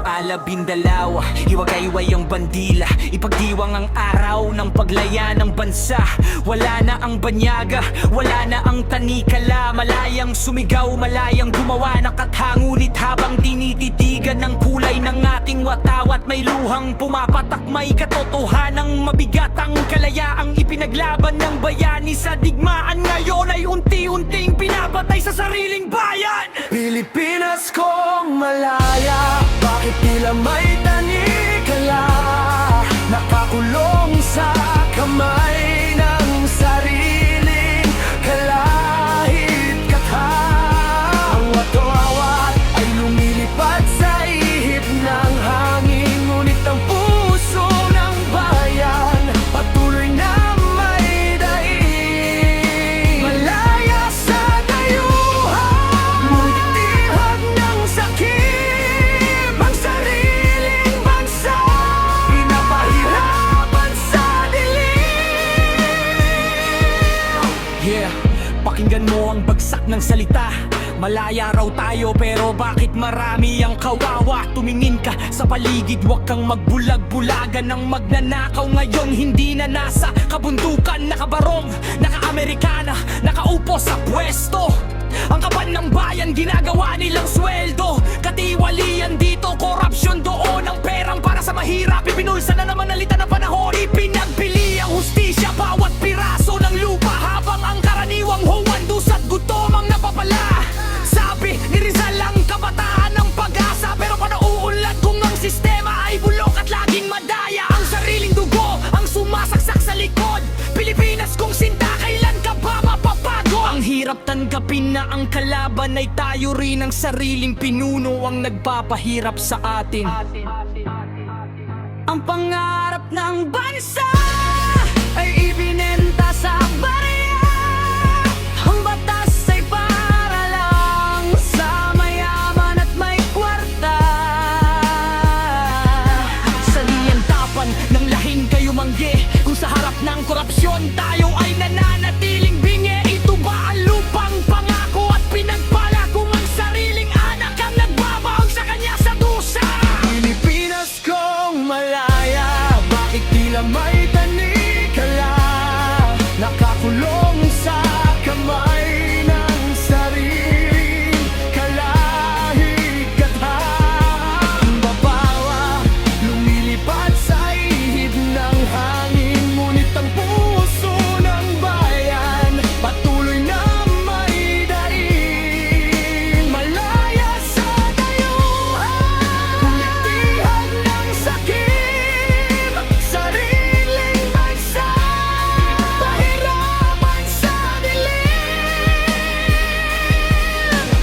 mga labindalaw, hiwagayway ang bandila, ipagdiwang ang araw ng paglaya ng bansa. Wala na ang banyaga, wala na ang tanikala, malayang sumigaw, malayang gumawa ng kathangunit habang tinititigan ng kulay ng ating watawat. May luhang pumapatak, may katotohanang mabigat ang kalayaang ipinaglaban ng bayani sa digmaan. Ngayon ay unti-unting pinapatay sa sariling bayan. Pilipinas kong malaya, bakit tila may tanikala, nakakulong sa kamay ng sariling kalahit katha. Ang watawat ay lumilipad sa ihip ng hangin, ngunit ang puso ng bayan patuloy na may daig. Malaya sa dayuhan, ngunit tihag ng sakit ang sariling bansa, pinapahirapan sa dilim. Yeah, pakinggan mo ang bagsak ng salita. Malaya raw tayo pero bakit marami ang kawawa? Tumingin ka sa paligid, wag kang magbulag-bulagan ng magnanakaw. Ngayon hindi na nasa kabundukan, nakabarong, naka-Amerikana, nakaupo sa pwesto. Ang kaban ng bayan, ginagawa nilang sweldo. Katiwalian dito, korupsyon doon. Ang perang para sa mahirap, ipinulsa na naman nalita na panahon. Ipinagpili ang hustisya, bawat piraso ng lupa, habang ang karaniwang huwandus at gutom ang napapala. Sabi ni Rizal, ang kabataan ng pag-asa, pero panauunlad kung ang sistema ay bulok at laging madaya. Ang sariling dugo ang sumasaksak sa likod. Pilipinas kung sinta, kailan ka ba mapapago? Ang hirap tanggapin na ang kalaban ay tayo rin, ang sariling pinuno ang nagpapahirap sa atin. Ang pangarap ng bansa ay ibinenta sa barya. Ang batas ay para lang sa mayaman at may kwarta. Sa liyantapan ng lahing kayo mangge, kung sa harap ng korupsyon tayo ay nananatiling bingi. Ito ba ang lupang pangako at pinagpala kung ang sariling anak ang nagbabaog sa kanya sa dusa? Pilipinas kong malaya, bakit tila may tanikala, nakakulong sa kamay ng sariling kalahit katha. Ang babawa lumilipad sa ihip ng hangin, ngunit ang puso ng bayan patuloy na may daig. Malaya sa dayuhan, ngunit tihag ng sakit sariling bansa, pahirapan sa dilim.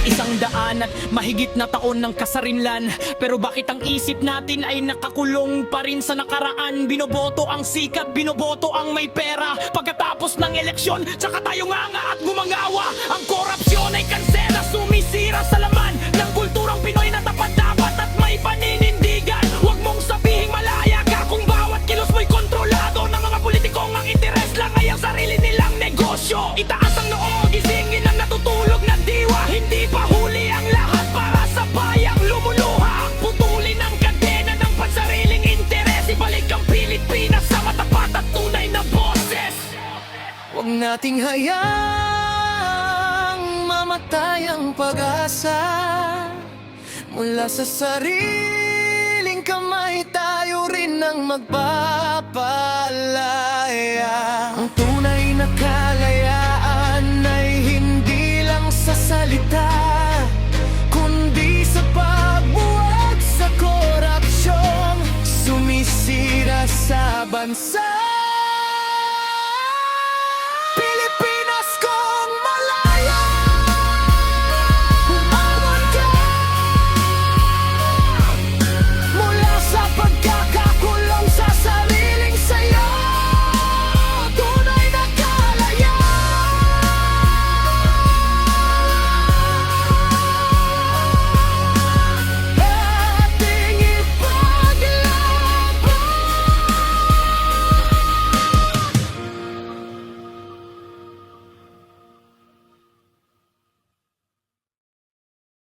Isang daan at mahigit na taon ng kasarinlan, pero bakit ang isip natin ay nakakulong pa rin sa nakaraan? Binoboto ang sikat, binoboto ang may pera. Pagkatapos ng eleksyon, tsaka tayo nganga at gumangawa. Ang korupsyon ay kansela, sumisira sa laman ng kulturang Pinoy na tapat-dapat at may paninindigan. Huwag mong sabihing malaya ka kung bawat kilos mo'y kontrolado ng mga politikong ang interes lang ay ang sarili nilang negosyo. Itaas ang noo, gisingin ang natutulog na diwa. Hindi pa huli ang lahat para sa bayang lumuluha. Putulin ang kadena ng pansariling interes, ibalik ang Pilipinas sa matapat at tunay na boses. Huwag nating hayaang mamatay ang pag-asa. Mula sa sariling kamay tayo rin ang magpapalaya. Ang tunay na kalayaan ay hindi lang sa salita, kundi sa pagbuwag sa korupsyon, sumisira sa bansa.